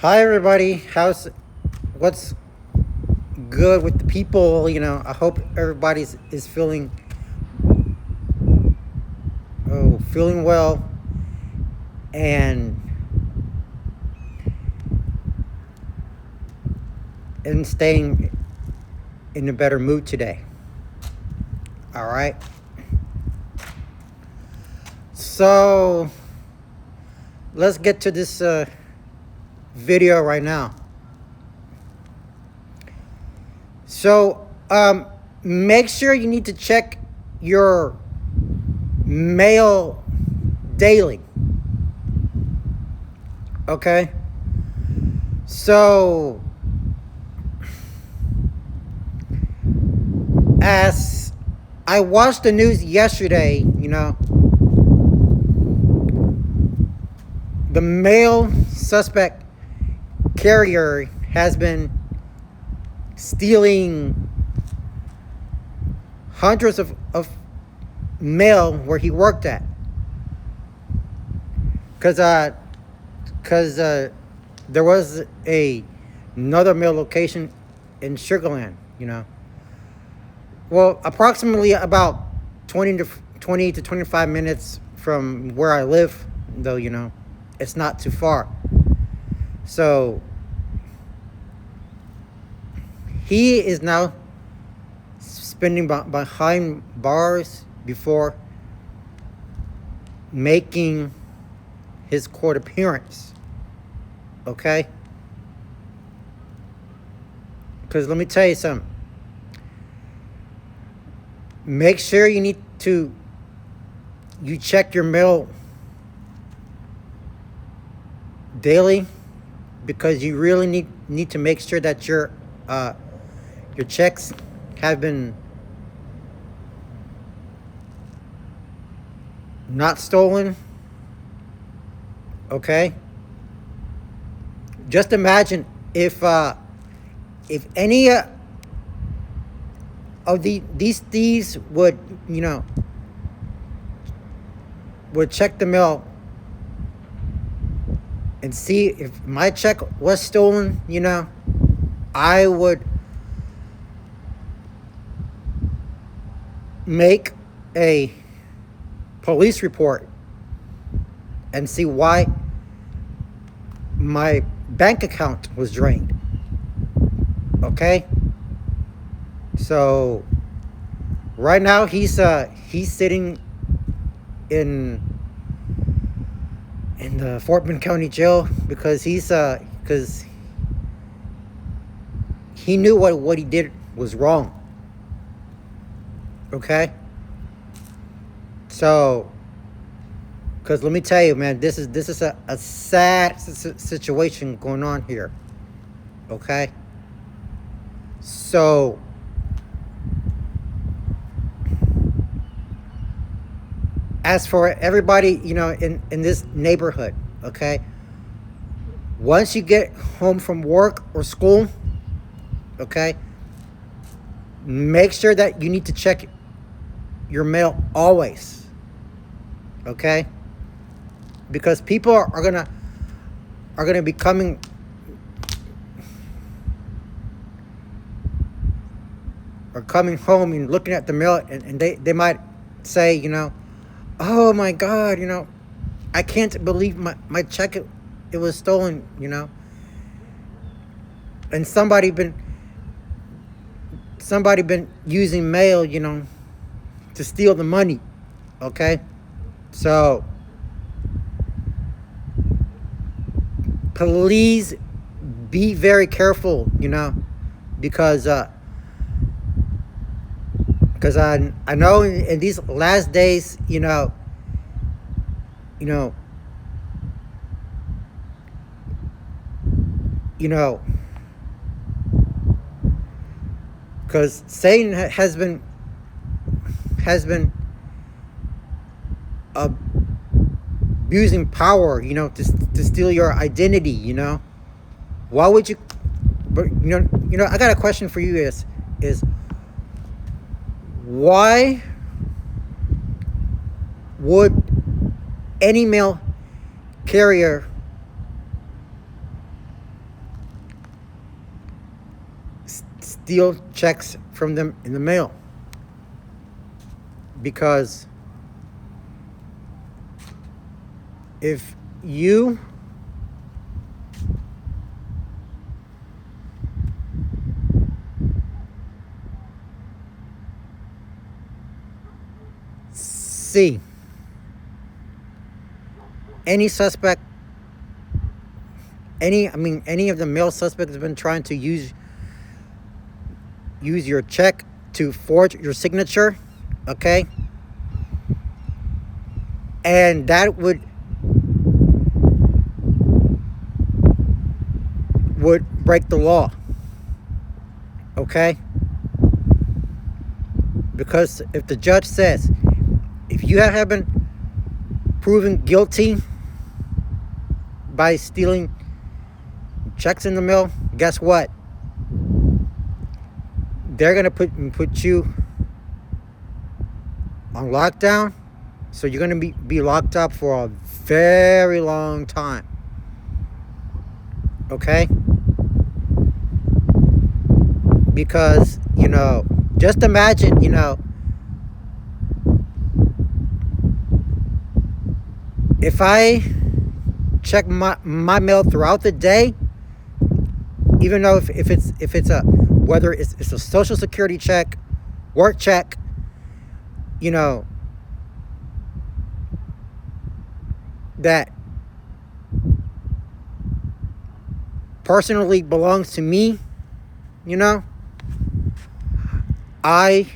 Hi everybody. What's good with the people? I hope everybody's is feeling well and staying in a better mood today. All right. So let's get to this video right now. So make sure you need to check your mail daily. Okay. So as I watched the news yesterday, the male suspect carrier has been stealing hundreds of mail where he worked at. Because there was another mail location in Sugarland, Well, approximately about 20 to 25 minutes from where I live, though, it's not too far. So he is now spending behind bars before making his court appearance. Okay? Because let me tell you something. Make sure you check your mail daily, because you really need to make sure that your checks have been not stolen. Okay? Just imagine if any of these thieves would check the mail and see if my check was stolen, I would make a police report and see why my bank account was drained. Okay? So right now he's sitting in the Fort Bend County Jail because because he knew what he did was wrong. Okay? So, because let me tell you, man, this is a sad situation going on here. Okay? So, as for everybody, in this neighborhood, okay? Once you get home from work or school, okay, make sure that you need to check your mail always. Okay? Because people are gonna be coming home and looking at the mail, and they might say, oh my God, I can't believe my check it was stolen, and somebody been using mail, to steal the money. Okay? So please be very careful, because I know in these last days, because Satan has been abusing power, to steal your identity. Why would you? But I got a question for you. Is why would any mail carrier steal checks from them in the mail. Because if you see any suspect, any of the male suspects have been trying to use your check to forge your signature, okay? And that would break the law, okay? Because if the judge says, if you have been proven guilty by stealing checks in the mail, guess what? They're gonna put you on lockdown, so you're gonna be locked up for a very long time. Okay? Because, just imagine, if I check my mail throughout the day, even though if it's a, whether it's a social security check, work check, that personally belongs to me, I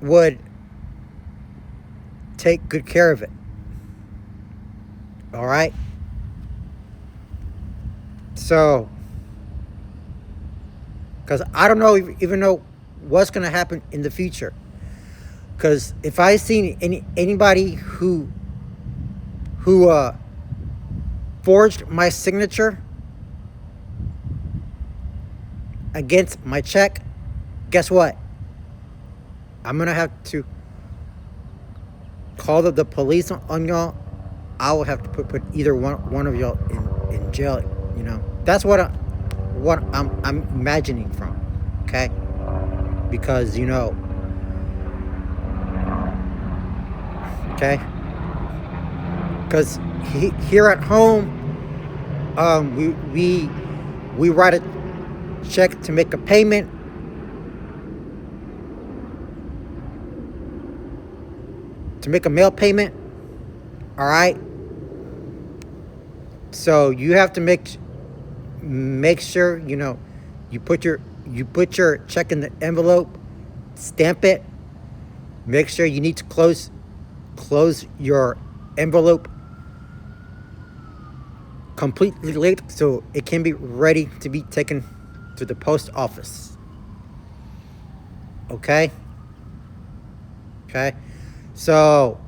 would take good care of it. All right? So, because I don't know even know what's going to happen in the future. Because if I see anybody who forged my signature against my check, guess what? I'm going to have to call the police on y'all. I will have to put either one of y'all in jail. That's what I'm imagining from. Okay, because okay, because here at home, we write a check to make a payment. To make a mail payment, all right. So you have to make sure you put your check in the envelope, stamp it. Make sure you need to close your envelope completely late so it can be ready to be taken to the post office. Okay. So,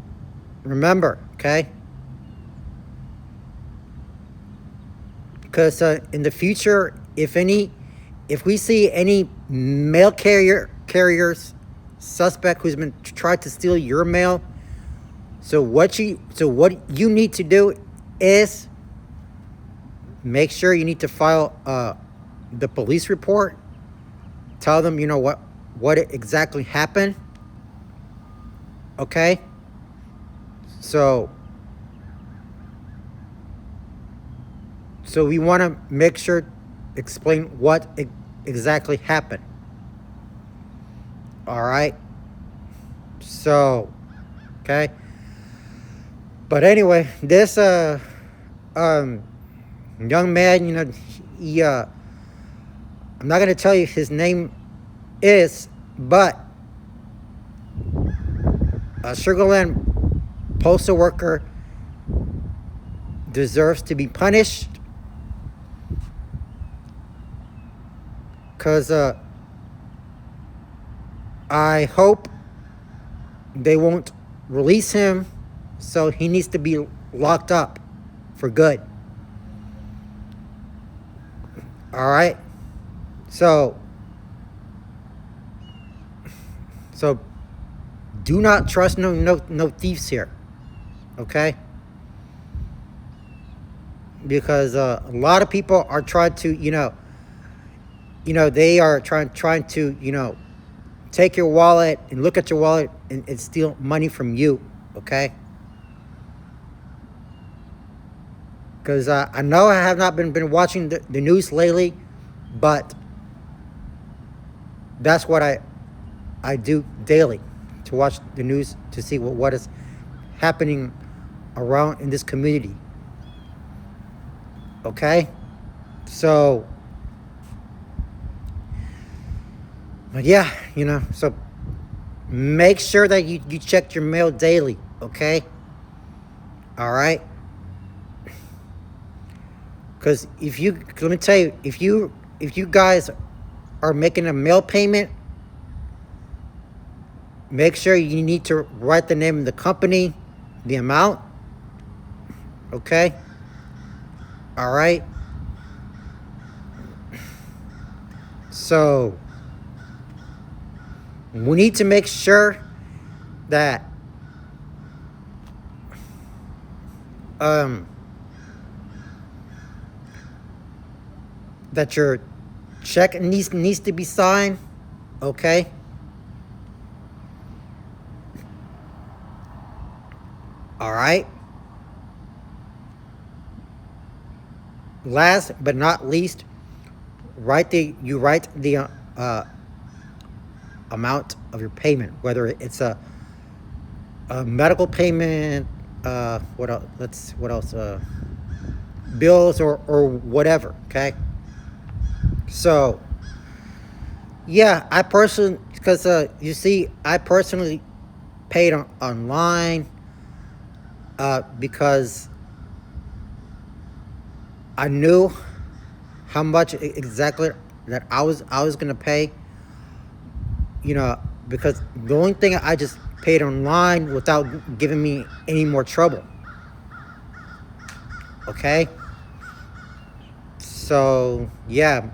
remember, okay? Because in the future, if we see any mail carriers suspect who's been tried to steal your mail, so what you need to do is make sure you need to file the police report. Tell them what exactly happened. Okay, so we want to make sure explain what exactly happened. All right. So, okay. But anyway, this young man, he I'm not gonna tell you his name is, but a Sugar Land postal worker deserves to be punished because I hope they won't release him, so he needs to be locked up for good. All right. So do not trust no thieves here, okay? Because a lot of people are trying to they are trying to, take your wallet and look at your wallet and steal money from you. Okay. Because I know I have not been watching the news lately, but that's what I do daily, to watch the news, to see what is happening around in this community. Okay. So, but yeah, so make sure that you check your mail daily. Okay. All right. Because let me tell you, if you guys are making a mail payment, make sure you need to write the name of the company, the amount. Okay. All right. So we need to make sure that that your check needs to be signed. Okay. All right. Last but not least, write the amount of your payment, whether it's a medical payment, what else, bills or whatever. Okay. So yeah, I personally, because you see, I personally paid online, because I knew how much exactly that I was gonna pay. Because the only thing, I just paid online without giving me any more trouble. Okay. So yeah,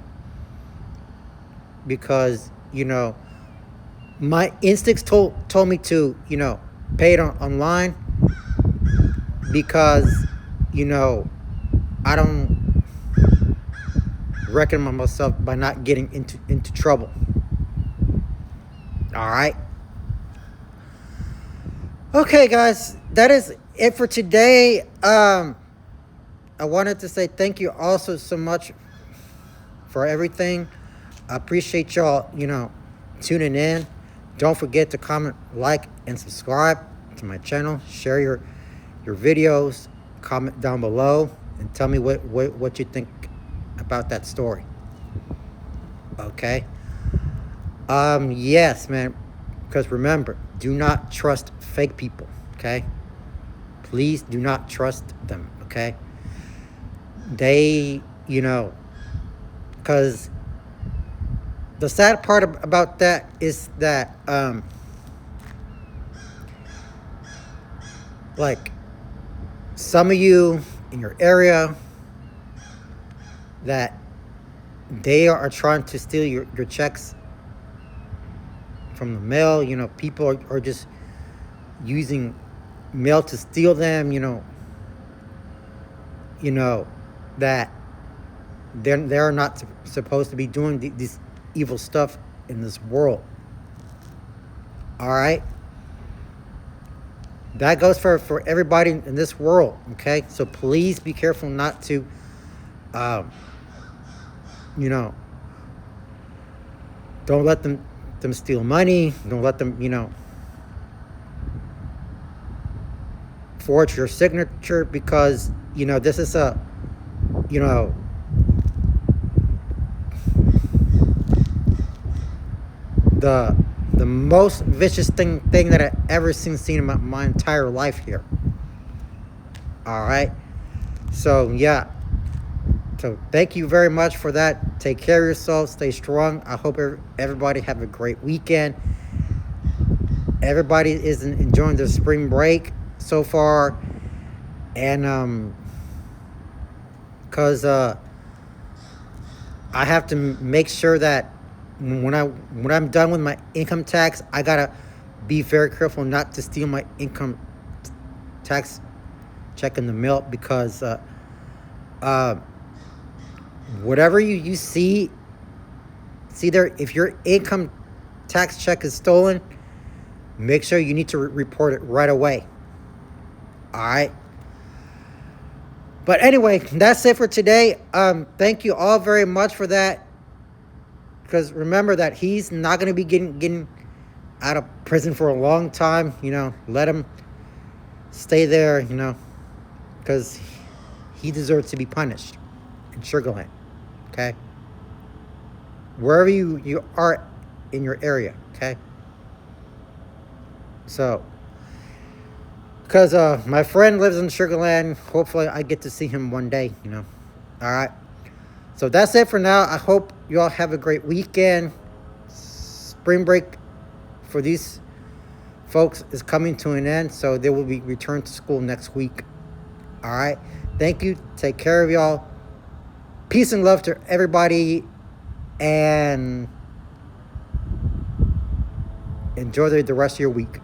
because my instincts told me to pay it online, because I don't reckon myself by not getting into trouble. All right. Okay, guys, that is it for today. I wanted to say thank you also so much for everything. I appreciate y'all, tuning in. Don't forget to comment, like, and subscribe to my channel. Share your videos. Comment down below and tell me what you think about that story. Okay. Yes, man. Because remember, do not trust fake people. Okay. Please do not trust them. Okay. They, because the sad part about that is that, like, some of you in your area, that they are trying to steal your checks from the mail. People are just using mail to steal them. That they're not supposed to be doing this evil stuff in this world. All right. That goes for everybody in this world. Okay. So please be careful not to, don't let them steal money. Don't let them, forge your signature, because, this is a, the most vicious thing that I ever seen in my entire life here. All right. So yeah. So thank you very much for that. Take care of yourself. Stay strong. I hope everybody have a great weekend. Everybody is enjoying their spring break so far, and because I have to make sure that when I'm done with my income tax, I gotta be very careful not to steal my income tax check in the mail, because whatever you see It's either if your income tax check is stolen, make sure you need to report it right away. All right. But anyway, that's it for today. Thank you all very much for that. Because remember that he's not going to be getting out of prison for a long time. Let him stay there, because he deserves to be punished in Sugar Land. Okay? Wherever you are in your area. Okay? So, because my friend lives in Sugar Land, hopefully I get to see him one day, All right? So that's it for now. I hope you all have a great weekend. Spring break for these folks is coming to an end, so they will be returned to school next week. All right. Thank you. Take care of y'all. Peace and love to everybody, and enjoy the rest of your week.